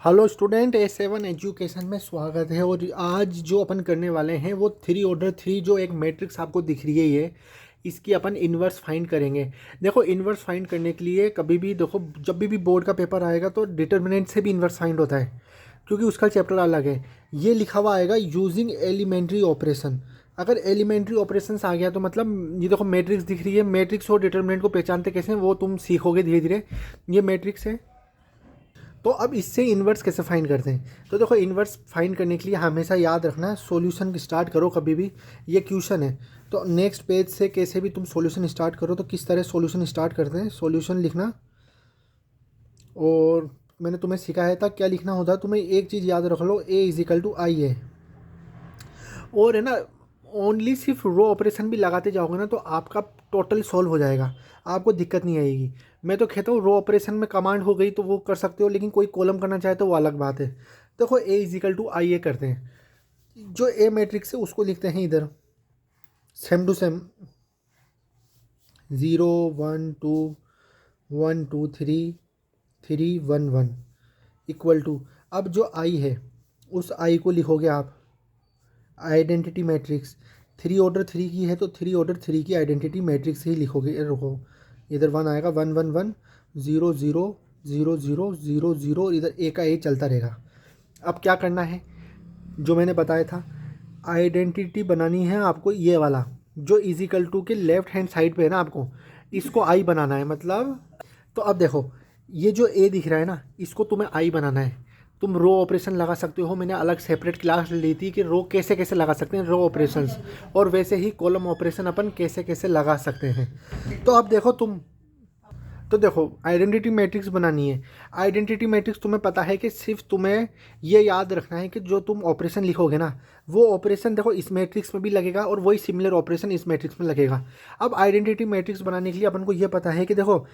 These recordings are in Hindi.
हेलो स्टूडेंट, A7 एजुकेशन में स्वागत है। और आज जो अपन करने वाले हैं वो थ्री ऑर्डर थ्री जो एक मैट्रिक्स आपको दिख रही है ये, इसकी अपन इन्वर्स फाइंड करेंगे। देखो, इन्वर्स फाइंड करने के लिए कभी भी देखो, जब भी बोर्ड का पेपर आएगा तो डिटर्मिनेंट से भी इन्वर्स फाइंड होता है, क्योंकि उसका चैप्टर अलग है। ये लिखा हुआ आएगा यूजिंग एलिमेंट्री ऑपरेशन। अगर एलिमेंट्री ऑपरेशंस आ गया तो मतलब ये देखो मैट्रिक्स दिख रही है। मैट्रिक्स और डिटर्मिनेंट को पहचानते कैसे हैं वो तुम सीखोगे धीरे धीरे। ये मैट्रिक्स है, तो अब इससे इन्वर्स कैसे फाइंड करते हैं। तो देखो, इन्वर्स फाइंड करने के लिए हमेशा याद रखना है सॉल्यूशन स्टार्ट करो कभी भी। ये क्वेश्चन है तो नेक्स्ट पेज से कैसे भी तुम सॉल्यूशन स्टार्ट करो तो किस तरह सॉल्यूशन स्टार्ट करते हैं, सॉल्यूशन लिखना। और मैंने तुम्हें सिखाया था क्या लिखना होता है। तुम्हें एक चीज़ याद रख लो, ए इज इक्वल टू आई है। और है ना, ओनली सिर्फ रो ऑपरेशन भी लगाते जाओगे ना तो आपका टोटल सॉल्व हो जाएगा, आपको दिक्कत नहीं आएगी। मैं तो कहता हूँ रो ऑपरेशन में कमांड हो गई तो वो कर सकते हो, लेकिन कोई कॉलम करना चाहे तो वो अलग बात है। देखो, ए इजिकल टू आई ए करते हैं। जो ए मैट्रिक्स है उसको लिखते हैं इधर same to same, 0 1 2 1 2 3 3 1 1 equal to. अब जो आई है उस आई को लिखोगे आप identity matrix. Three order three की है तो थ्री ऑर्डर थ्री की आइडेंटिटी मैट्रिक्स ही लिखोगे। रुको, इधर वन आएगा, 1 1 1 0 0 0 0 0 0, इधर ए का ए चलता रहेगा। अब क्या करना है, जो मैंने बताया था, आइडेंटिटी बनानी है आपको। ये वाला जो इजिकल टू के लेफ्ट हैंड साइड पे है ना, आपको इसको आई बनाना है मतलब। तो अब देखो, ये जो ए दिख रहा है ना, इसको तुम्हें आई बनाना है। तुम रो ऑपरेशन लगा सकते हो, मैंने अलग सेपरेट क्लास ली थी कि रो कैसे कैसे लगा सकते हैं रो ऑपरेशंस, और वैसे ही कॉलम ऑपरेशन अपन कैसे कैसे लगा सकते हैं। तो अब देखो तुम, तो देखो आइडेंटिटी मैट्रिक्स बनानी है। आइडेंटिटी मैट्रिक्स तुम्हें पता है कि सिर्फ तुम्हें ये याद रखना है कि जो तुम ऑपरेशन लिखोगे ना वो ऑपरेशन देखो इस मैट्रिक्स में भी लगेगा और वही सिमिलर ऑपरेशन इस मैट्रिक्स में लगेगा। अब आइडेंटिटी मैट्रिक्स बनाने के लिए अपन को ये पता है कि देखो,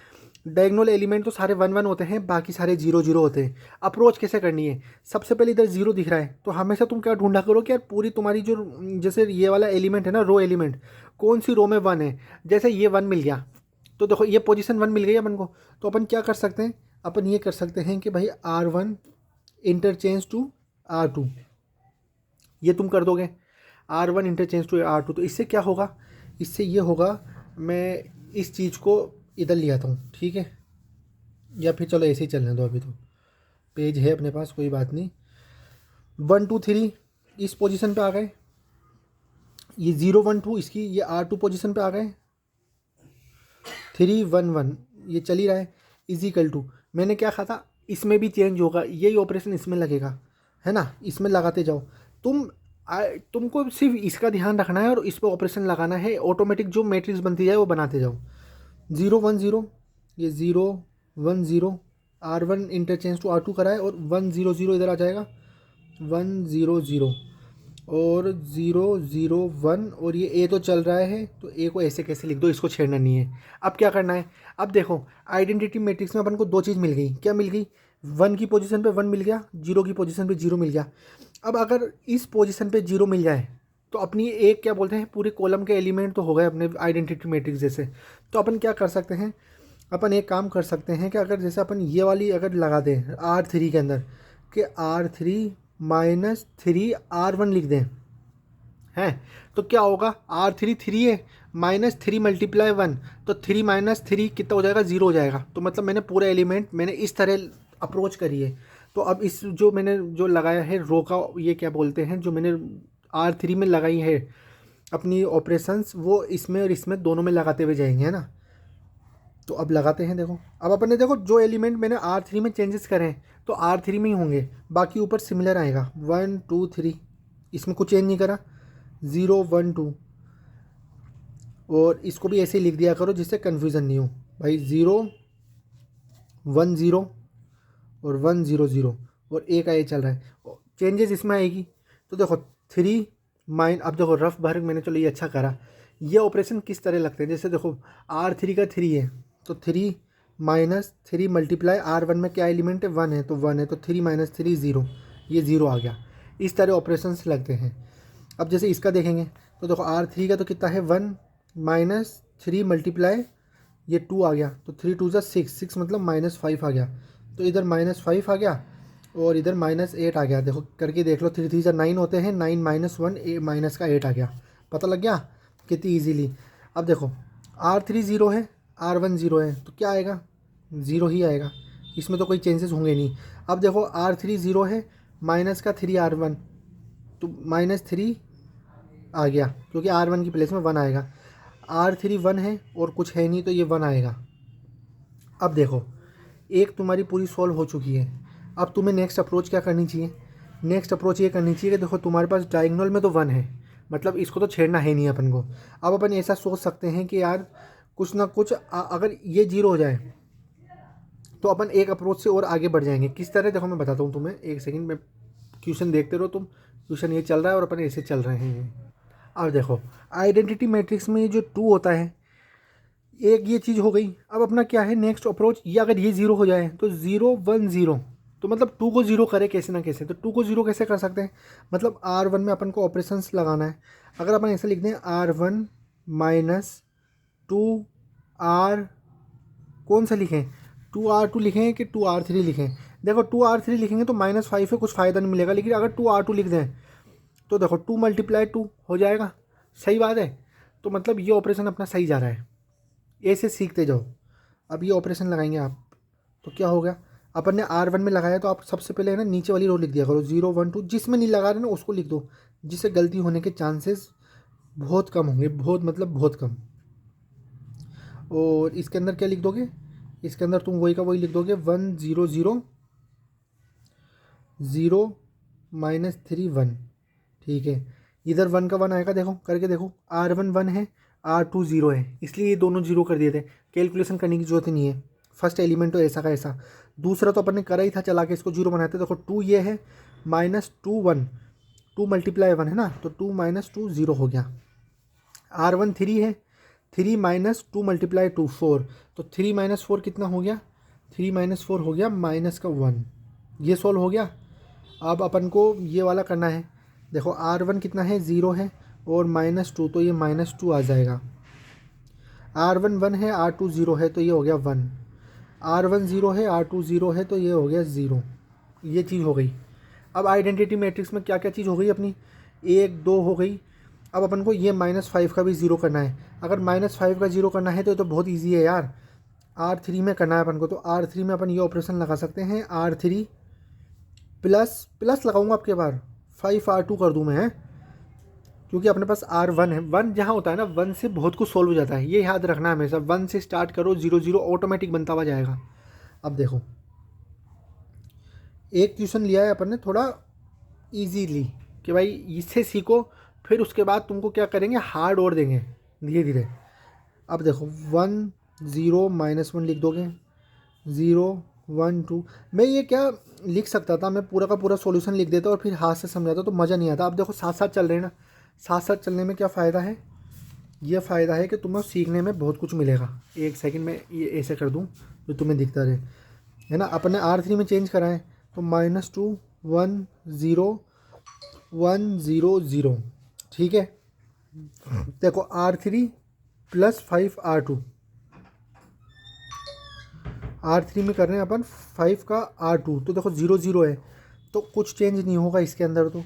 डायगोनल एलिमेंट तो सारे 1 1 होते हैं, बाकी सारे 0 0 होते हैं। अप्रोच कैसे करनी है, सबसे पहले इधर 0 दिख रहा है तो हमेशा तुम क्या ढूंढा करो कि यार पूरी तुम्हारी जो, जैसे ये वाला एलिमेंट है ना रो एलिमेंट, कौन सी रो में 1 है। जैसे ये 1 मिल गया तो देखो ये पोजीशन 1 मिल गई अपन को, तो अपन क्या कर सकते हैं, अपन ये कर सकते हैं कि भाई R1 इंटरचेंज टू R2, ये तुम कर दोगे। R1 इंटरचेंज टू R2, तो इससे क्या होगा, इससे ये होगा, मैं इस चीज़ को इधर ले आता हूँ, ठीक है। या फिर चलो ऐसे ही चलने दो, अभी तो पेज है अपने पास, कोई बात नहीं। 1 2 3 इस पोजीशन पे आ गए, ये 0 1 2 इसकी ये R2 पोजीशन पे आ गए, 3 1 1 ये चल ही रहा है। इजिकल टू, मैंने क्या कहा था, इसमें भी चेंज होगा, यही ऑपरेशन इसमें लगेगा, है ना। इसमें लगाते जाओ तुम। तुमको सिर्फ इसका ध्यान रखना है और इस पर ऑपरेशन लगाना है, ऑटोमेटिक जो मैट्रिक्स बनती जाए वो बनाते जाओ। 0 1 0 ये 0 1 0, R1 इंटरचेंज टू R2 कराए और 1 0 0 इधर आ जाएगा, 1 0 0 और 0 0 1, और ये ए तो चल रहा है तो ए को ऐसे कैसे लिख दो, इसको छेड़ना नहीं है। अब क्या करना है, अब देखो आइडेंटिटी मैट्रिक्स में अपन को दो चीज़ मिल गई, क्या मिल गई, 1 की पोजीशन पे 1 मिल गया, 0 की पोजीशन पे 0 मिल गया। अब अगर इस पोजीशन पे 0 मिल जाए तो अपनी एक क्या बोलते हैं, पूरे कॉलम के एलिमेंट तो हो गए अपने आइडेंटिटी मैट्रिक्स जैसे। तो अपन क्या कर सकते हैं, अपन एक काम कर सकते हैं कि अगर जैसे अपन ये वाली अगर लगा दें R3 के अंदर, कि R3 माइनस 3 R1 लिख दें, हैं, तो क्या होगा, R3 3 है, माइनस 3 मल्टीप्लाई 1, तो 3 माइनस 3 कितना हो जाएगा, 0 हो जाएगा। तो मतलब मैंने पूरा एलिमेंट मैंने इस तरह अप्रोच करी है। तो अब इस जो मैंने जो लगाया है रो का, ये क्या बोलते हैं, जो मैंने R3 में लगाई है अपनी ऑपरेशंस, वो इसमें और इसमें दोनों में लगाते हुए जाएंगे, है ना। तो अब लगाते हैं, देखो अब अपन ने देखो जो एलिमेंट मैंने R3 में चेंजेस करे हैं तो R3 में ही होंगे, बाकी ऊपर सिमिलर आएगा, 1 2 3, इसमें कुछ चेंज नहीं करा, 0 1 2, और इसको भी ऐसे ही लिख दिया करो जिससे कन्फ्यूज़न नहीं हो भाई, 0 1 0 और 1 0 0, और ए का ए चल रहा है, चेंजेस इसमें आएगी। तो देखो 3 माइन, अब देखो रफ भर मैंने, चलो ये अच्छा करा। ये ऑपरेशन किस तरह लगते हैं, जैसे देखो R3 का 3 है तो 3 माइनस 3 मल्टीप्लाई R1 में क्या एलिमेंट है, 1 है तो 1 है, तो 3 माइनस 3 0, ये 0 आ गया। इस तरह ऑपरेशंस लगते हैं। अब जैसे इसका देखेंगे तो देखो R3 का तो कितना है, 1 माइनस 3 मल्टीप्लाई ये 2 आ गया, तो 3 2 ज़ा 6 6 मतलब -5 आ गया, तो इधर -5 आ गया, और इधर -8 आ गया। देखो करके देख लो, 3 3 9 होते हैं, 9 -1 माइनस का 8 आ गया। पता लग गया कितनी इजीली। अब देखो R3 0 है, R1 0 है, तो क्या आएगा? 0 ही आएगा, इसमें तो कोई चेंजेस होंगे नहीं। अब देखो R3 0 है, माइनस का 3 R1, तो -3 आ गया, क्योंकि R1 की प्लेस में 1 आएगा। R3 1 है और कुछ है नहीं, तो ये 1 आएगा। अब देखो एक तुम्हारी पूरी सॉल्व हो चुकी है। अब तुम्हें नेक्स्ट अप्रोच क्या करनी चाहिए? नेक्स्ट अप्रोच ये करनी चाहिए कि देखो तुम्हारे पास डायगोनल में तो 1 है, मतलब इसको तो छेड़ना है नहीं अपन को। अब अपन ऐसा सोच सकते हैं कि यार कुछ ना कुछ अगर ये 0 हो जाए तो अपन एक अप्रोच से और आगे बढ़ जाएंगे। किस तरह? देखो मैं बताता हूँ तुम्हें, एक सेकंड में। क्वेश्चन देखते रहो तुम, क्वेश्चन ये चल रहा है और अपन ऐसे चल रहे हैं। अब देखो आइडेंटिटी मैट्रिक्स में जो 2 होता है, एक ये चीज़ हो गई। अब अपना क्या है नेक्स्ट अप्रोच? ये अगर ये 0 हो जाए तो 0 1 0, तो मतलब 2 को 0 करे कैसे ना कैसे। तो 2 को 0 कैसे कर सकते हैं? मतलब R1 में अपन को ऑपरेशंस लगाना है। अगर अपन ऐसे लिख दें R1 -2 R, कौन सा लिखें? 2R2 लिखें कि 2R3 लिखें? देखो 2R3 लिखेंगे तो -5 है, कुछ फ़ायदा नहीं मिलेगा। लेकिन अगर 2R2 लिख दें तो देखो 2 × 2 हो जाएगा। सही बात है। तो मतलब ये ऑपरेशन अपना सही जा रहा है, ऐसे सीखते जाओ। अब ये ऑपरेशन लगाएंगे आप, तो क्या हो गया? अपन ने R1 में लगाया, तो आप सबसे पहले है ना नीचे वाली रो लिख दिया करो, 0 1 2। जिसमें नहीं लगा रहे ना उसको लिख दो, जिससे गलती होने के चांसेस बहुत कम होंगे, बहुत मतलब बहुत कम। और इसके अंदर क्या लिख दोगे? इसके अंदर तुम वही का वही लिख दोगे, 1 0 0 0 -3 1। ठीक है, इधर 1 का 1 आएगा। देखो करके देखो, R1 1 है, R2 0 है, इसलिए ये दोनों 0 कर दिए थे। कैलकुलेशन करने की जरूरत ही नहीं है, फर्स्ट एलिमेंट तो ऐसा का ऐसा। दूसरा तो अपन ने करा ही था, चला के इसको 0 बनाते। देखो 2 ये है, -2 1, 2 × 1 है ना, तो 2 - 2 0 हो गया। R1 3 है, 3 - 2 × 2 4, तो 3 - 4 कितना हो गया? 3 - 4 हो गया -1। ये सॉल्व हो गया। अब अपन को ये वाला करना है। देखो R1 कितना है? 0 है, और -2, तो ये -2 आ जाएगा। R1 1 है, R2 0 है, तो ये हो गया 1। R1 0 है, R2 0 है, तो ये हो गया 0। ये चीज़ हो गई। अब आइडेंटिटी मैट्रिक्स में क्या क्या चीज़ हो गई अपनी? 1 2 हो गई। अब अपन को ये -5 का भी 0 करना है। अगर -5 का 0 करना है तो ये तो बहुत ईजी है यार। R3 में करना है अपन को, तो R3 में अपन ये ऑपरेशन लगा सकते हैं, R3 प्लस लगाऊंगा आपके बार 5R2 कर दूं मैं, है, क्योंकि अपने पास R1 है। 1 जहाँ होता है ना, 1 से बहुत कुछ सॉल्व हो जाता है, ये याद रखना हमेशा। 1 से स्टार्ट करो, 0 0 ऑटोमेटिक बनता हुआ जाएगा। अब देखो एक ट्यूशन लिया है अपन ने थोड़ा इजीली, कि भाई इससे सीखो, फिर उसके बाद तुमको क्या करेंगे, हार्ड और देंगे धीरे धीरे। अब देखो 1 0 -1 लिख दोगे, 0 1 2। मैं ये क्या लिख सकता था, मैं पूरा का पूरा सॉल्यूशन लिख देता और फिर हाथ से समझाता, तो मज़ा नहीं आता। अब देखो साथ साथ चल रहे हैं ना, साथ साथ चलने में क्या फ़ायदा है? ये फ़ायदा है कि तुम्हें सीखने में बहुत कुछ मिलेगा। एक सेकंड में ये ऐसे कर दूँ जो तुम्हें दिखता रहे, है ना। अपने R3 में चेंज कराएं, तो -2 1 0 1 0 0। ठीक है, देखो R3 + 5 R2 में कर रहे हैं अपन 5 का R2, तो देखो 0 0 है, तो कुछ चेंज नहीं होगा इसके अंदर। तो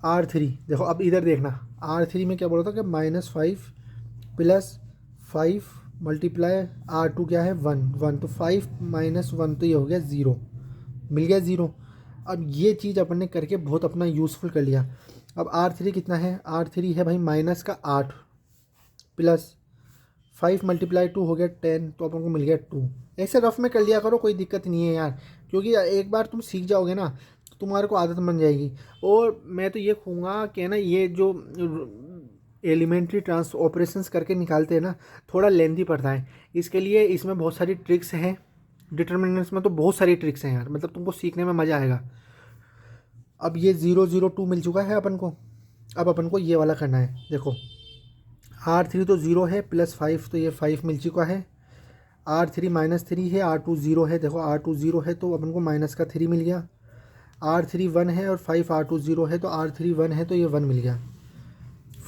R3 देखो, अब इधर देखना, R3 में क्या बोला था कि -5 + 5 × R2 क्या है? 1 1, तो 5 - 1, तो ये हो गया 0, मिल गया 0। अब ये चीज़ अपन ने करके बहुत अपना यूज़फुल कर लिया। अब R3 कितना है? R3 है भाई -8 + 5 × 2 हो गया 10, तो अपन को मिल गया 2। ऐसे रफ में कर लिया करो, कोई दिक्कत नहीं है यार, क्योंकि एक बार तुम सीख जाओगे ना तो तुम्हारे को आदत बन जाएगी। और मैं तो ये कहूँगा कि ना, ये जो एलिमेंट्री ट्रांस ऑपरेशंस करके निकालते हैं ना, थोड़ा लेंथी पड़ता है। इसके लिए इसमें बहुत सारी ट्रिक्स हैं, डिटर्मिनेंट्स में तो बहुत सारी ट्रिक्स हैं यार, मतलब तुमको सीखने में मज़ा आएगा। अब ये 0 0 2 मिल चुका है अपन को। अब अपन को ये वाला करना है। देखो R3 तो 0 है, +5, तो ये 5 मिल चुका है। R3 -3 है, R2 0 है। देखो R2 0 है, तो अपन को -3 मिल गया। R3 1 है और 5 R2 0 है, तो R3 1 है, तो ये 1 मिल गया।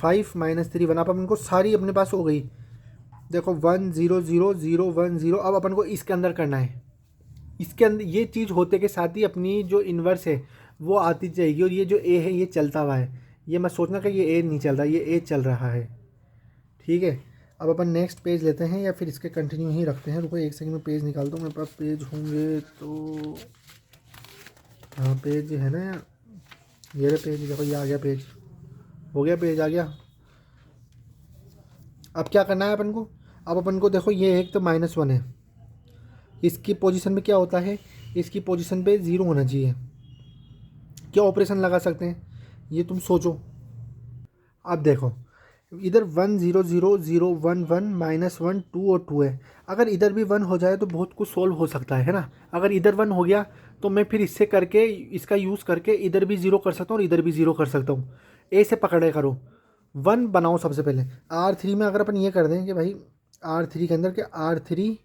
5 -3 1, अब अपन को सारी अपने पास हो गई। देखो 1 0 0 0 1 0। अब अपन को इसके अंदर करना है, इसके अंदर ये चीज़ होते के साथ ही अपनी जो इन्वर्स है वो आती जाएगी, और ये जो ए है ये चलता हुआ है, ये मत सोचना कि ये ए नहीं चल रहा, ये ए चल रहा है। ठीक है, अब अपन नेक्स्ट पेज लेते हैं या फिर इसके कंटिन्यू ही रखते हैं। रुको एक सेकंड में पेज निकाल दो, मेरे पास पेज होंगे तो। हाँ पेज है ना यार, ये रहा पेज, देखो ये आ गया पेज, हो गया पेज आ गया। अब क्या करना है अपन को, अब अपन को देखो ये एक तो -1 है, इसकी पोजीशन में क्या होता है, इसकी पोजीशन पे 0 होना चाहिए। क्या ऑपरेशन लगा सकते हैं ये तुम सोचो। अब देखो इधर 1 0 0 0 1 1 -1 2 और 2 है, अगर इधर भी 1 हो जाए तो बहुत कुछ सोल्व हो सकता है ना। अगर इधर 1 हो गया तो मैं फिर इससे करके, इसका यूज़ करके इधर भी 0 कर सकता हूँ और इधर भी 0 कर सकता हूँ। ए से पकड़े करो, 1 बनाओ सबसे पहले। R3 में अगर अपन ये कर दें कि भाई R3 के अंदर के R3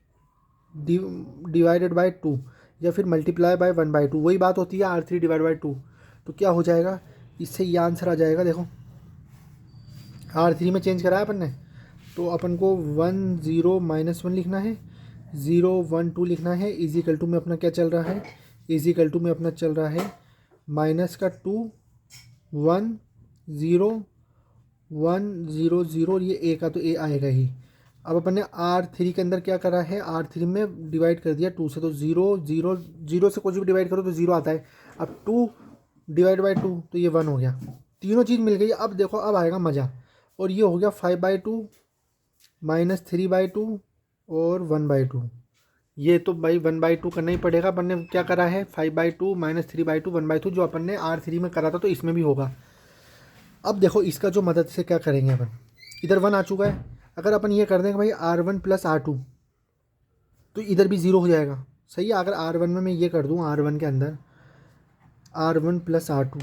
डिवाइडेड बाई 2 या फिर मल्टीप्लाई बाय 1/2, वही बात होती है R3 डिवाइड बाई 2। तो क्या हो जाएगा, इससे ये आंसर आ जाएगा। देखो R3 में चेंज कराया अपन ने, तो अपन को 1 0 -1 लिखना है, 0 1 2 लिखना है। इजिकल टू में अपना क्या चल रहा है, इजिकल टू में अपना चल रहा है -2 1 0 1 0 0, ये ए का तो ए आएगा ही। अब अपन ने R3 के अंदर क्या करा है, R3 में डिवाइड कर दिया 2 से, तो 0 0 0 से कुछ भी डिवाइड करो तो 0 आता है। अब 2 डिवाइड बाई 2 तो ये 1 हो गया, तीनों चीज़ मिल गई। अब देखो अब आएगा मज़ा, और ये हो गया 5/2 -3/2 और 1/2। ये तो भाई 1/2 करना ही पड़ेगा, अपन ने क्या करा है 5/2 -3/2 1/2, जो अपन ने R3 में करा था तो इसमें भी होगा। अब देखो इसका जो मदद से क्या करेंगे अपन, इधर 1 आ चुका है, अगर अपन ये कर दें कि भाई R1 + R2 तो इधर भी 0 हो जाएगा। सही है, अगर R1 में मैं ये कर दूँ, R1 के अंदर R1 + R2,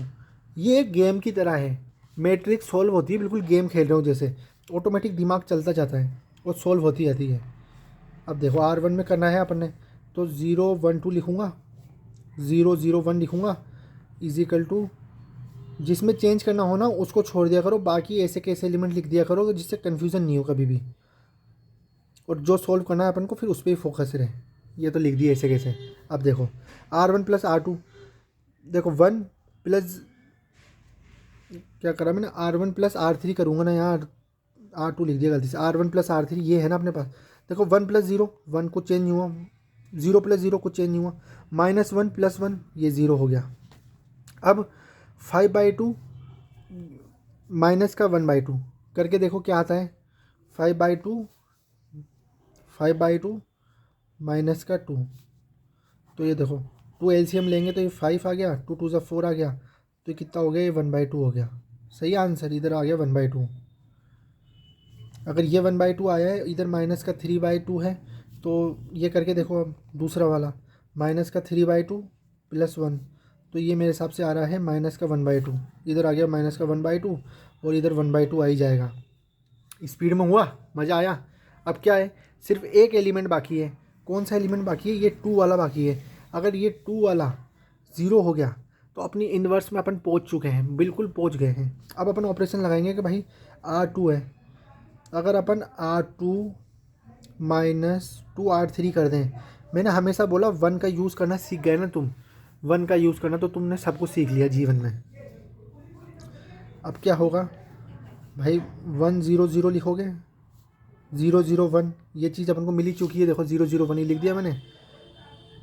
ये एक गेम की तरह है, मैट्रिक्स सॉल्व होती है, बिल्कुल गेम खेल रहे हो जैसे, ऑटोमेटिक दिमाग चलता जाता है और सॉल्व होती जाती है। अब देखो R1 में करना है अपन ने, तो 0 1 2 लिखूँगा, 0 0 1 लिखूँगा, इजिकल टू जिसमें चेंज करना हो ना उसको छोड़ दिया करो, बाकी ऐसे कैसे एलिमेंट लिख दिया करो जिससे कन्फ्यूज़न नहीं हो कभी भी, और जो सॉल्व करना है अपन को फिर उस पर ही फोकस रहे। ये तो लिख दिए ऐसे कैसे। अब देखो R1 + R2, देखो 1 प्लस क्या करा मैंने, R1 + R3 करूँगा ना यार, R2 लिख दिया गलती से, R1 + R3 ये है ना अपने पास। देखो 1 + 0 1 कुछ चेंज नहीं हुआ, 0 + 0 कुछ चेंज नहीं हुआ, -1 + 1 ये 0 हो गया। अब 5/2 माइनस का 1/2 करके देखो क्या आता है, 5/2 माइनस का 2, तो ये देखो 2 एलसीएम लेंगे तो ये 5 आ गया, 2 2 = 4 आ गया, तो ये कितना हो गया, ये 1/2 हो गया। सही आंसर इधर आ गया 1/2। अगर ये 1/2 आया है, इधर -3/2 है, तो ये करके देखो अब दूसरा वाला -3/2 + 1, तो ये मेरे हिसाब से आ रहा है -1/2। इधर आ गया -1/2 और इधर 1/2 आ ही जाएगा। स्पीड में हुआ, मज़ा आया। अब क्या है, सिर्फ एक एलिमेंट बाकी है। कौन सा एलिमेंट बाकी है, ये 2 वाला बाकी है। अगर ये 2 वाला 0 हो गया तो अपनी इन्वर्स में अपन पहुंच चुके हैं, बिल्कुल पहुंच गए हैं। अब अपन ऑपरेशन लगाएंगे कि भाई R2 है, अगर अपन R2 - 2 R3 कर दें, मैंने हमेशा बोला 1 का यूज़ करना सीख गए ना तुम, 1 का यूज़ करना तो तुमने सब कुछ सीख लिया जीवन में। अब क्या होगा भाई, 1 0 0 लिखोगे, 0 0 1 ये चीज़ अपन को मिल ही चुकी है। देखो 0 0 1 ही लिख दिया मैंने,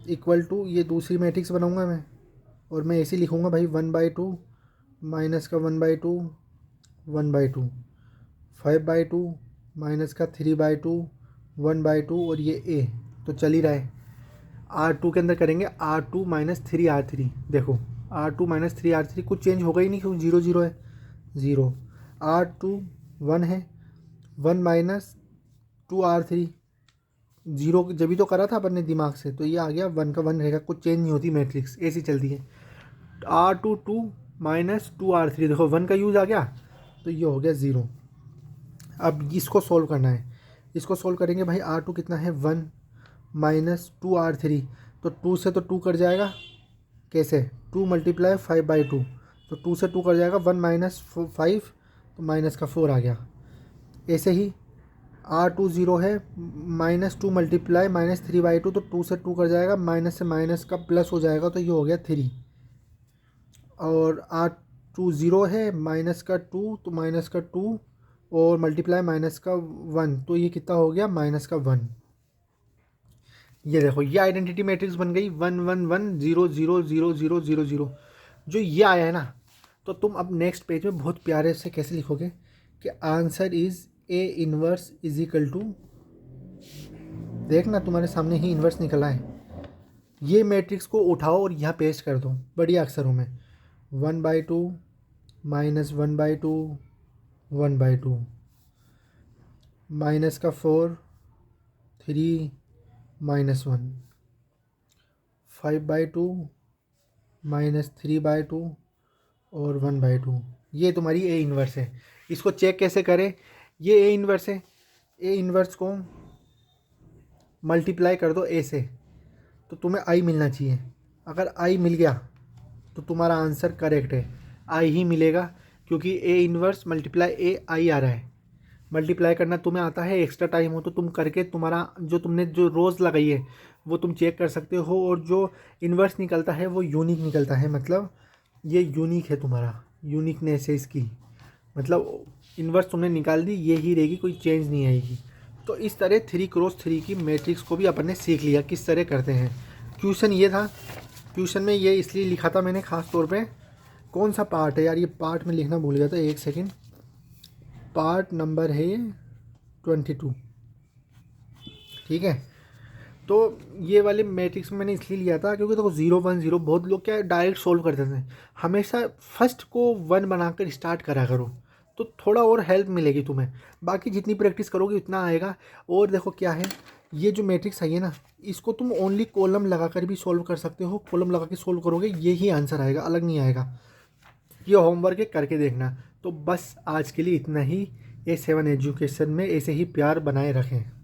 इक्वल टू ये दूसरी मैट्रिक्स बनाऊंगा मैं, और मैं ऐसे लिखूंगा भाई 1/2 माइनस का 1/2 1/2, 5/2 माइनस का 3/2 1/2, और ये ए तो चल ही रहा है। R2 के अंदर करेंगे R2 - 3R3, देखो R2 - 3R3 कुछ चेंज होगा ही नहीं क्योंकि 0 0 है, 0 R2 1 है, 1 - 2R3 0 जब भी तो करा था अपन ने दिमाग से, तो ये आ गया 1 का 1 रहेगा, कुछ चेंज नहीं होती, मैट्रिक्स ऐसी चलती है। R2 2 - 2R3, देखो 1 का यूज़ आ गया तो ये हो गया 0। अब इसको सोल्व करना है, इसको सोल्व करेंगे भाई। R2 कितना है 1 - 2R3, तो 2 से तो 2 कट जाएगा, कैसे 2 × 5/2, तो 2 से 2 कट जाएगा, 1 - 5 तो माइनस का 4 आ गया। ऐसे ही R2 0 है, -2 मल्टीप्लाई -3/2, तो 2 से 2 कर जाएगा, माइनस से माइनस का प्लस हो जाएगा, तो ये हो गया 3। और R2 0 है, माइनस का 2 तो माइनस का 2 और मल्टीप्लाई माइनस का 1, तो ये कितना हो गया माइनस का 1। ये देखो ये आइडेंटिटी मैट्रिक्स बन गई 1 1 1 0 0 0 0 0 0। जो ये आया है ना, तो तुम अब नेक्स्ट पेज में बहुत प्यारे से कैसे लिखोगे कि answer is A inverse is equal to, देखना तुम्हारे सामने ही इन्वर्स निकला है। ये मैट्रिक्स को उठाओ और यहाँ पेस्ट कर दो बढ़िया अक्षरों में, 1/2 -1/2 1/2 माइनस का 4 3 -1 5/2 -3/2 और 1/2। ये तुम्हारी ए इन्वर्स है। इसको चेक कैसे करें, ये ए इन्वर्स है, ए इन्वर्स को मल्टीप्लाई कर दो ए से, तो तुम्हें आई मिलना चाहिए। अगर आई मिल गया तो तुम्हारा आंसर करेक्ट है, आई ही मिलेगा, क्योंकि ए इन्वर्स मल्टीप्लाई ए आई आ रहा है। मल्टीप्लाई करना तुम्हें आता है, एक्स्ट्रा टाइम हो तो तुम करके तुम्हारा जो तुमने जो रोज़ लगाई है वो तुम चेक कर सकते हो, और जो इन्वर्स निकलता है वो यूनिक निकलता है, मतलब ये यूनिक है, तुम्हारा यूनिकनेस है इसकी, मतलब इन्वर्स तुमने निकाल दी, ये ही रहेगी, कोई चेंज नहीं आएगी। तो इस तरह 3x3 की मैट्रिक्स को भी अपन ने सीख लिया किस तरह करते हैं। क्वेश्चन ये था, क्वेश्चन में ये इसलिए लिखा था मैंने ख़ास तौर पे, कौन सा पार्ट है यार, ये पार्ट में लिखना भूल गया था, एक सेकंड, पार्ट नंबर है 22, ठीक है। तो ये वाले मैट्रिक्स में मैंने इसलिए लिया था क्योंकि देखो 0 1 0 बहुत लोग क्या डायरेक्ट सोल्व कर देते हैं, हमेशा फर्स्ट को 1 बनाकर स्टार्ट करा करो, तो थोड़ा और हेल्प मिलेगी तुम्हें, बाकी जितनी प्रैक्टिस करोगे उतना आएगा। और देखो क्या है, ये जो मैट्रिक्स आई है ना, इसको तुम ओनली कॉलम लगा कर भी सोल्व कर सकते हो, कॉलम लगा के सोल्व करोगे ये ही आंसर आएगा, अलग नहीं आएगा। ये होमवर्क है, करके देखना। तो बस आज के लिए इतना ही। A7 एजुकेशन में ऐसे ही प्यार बनाए रखें।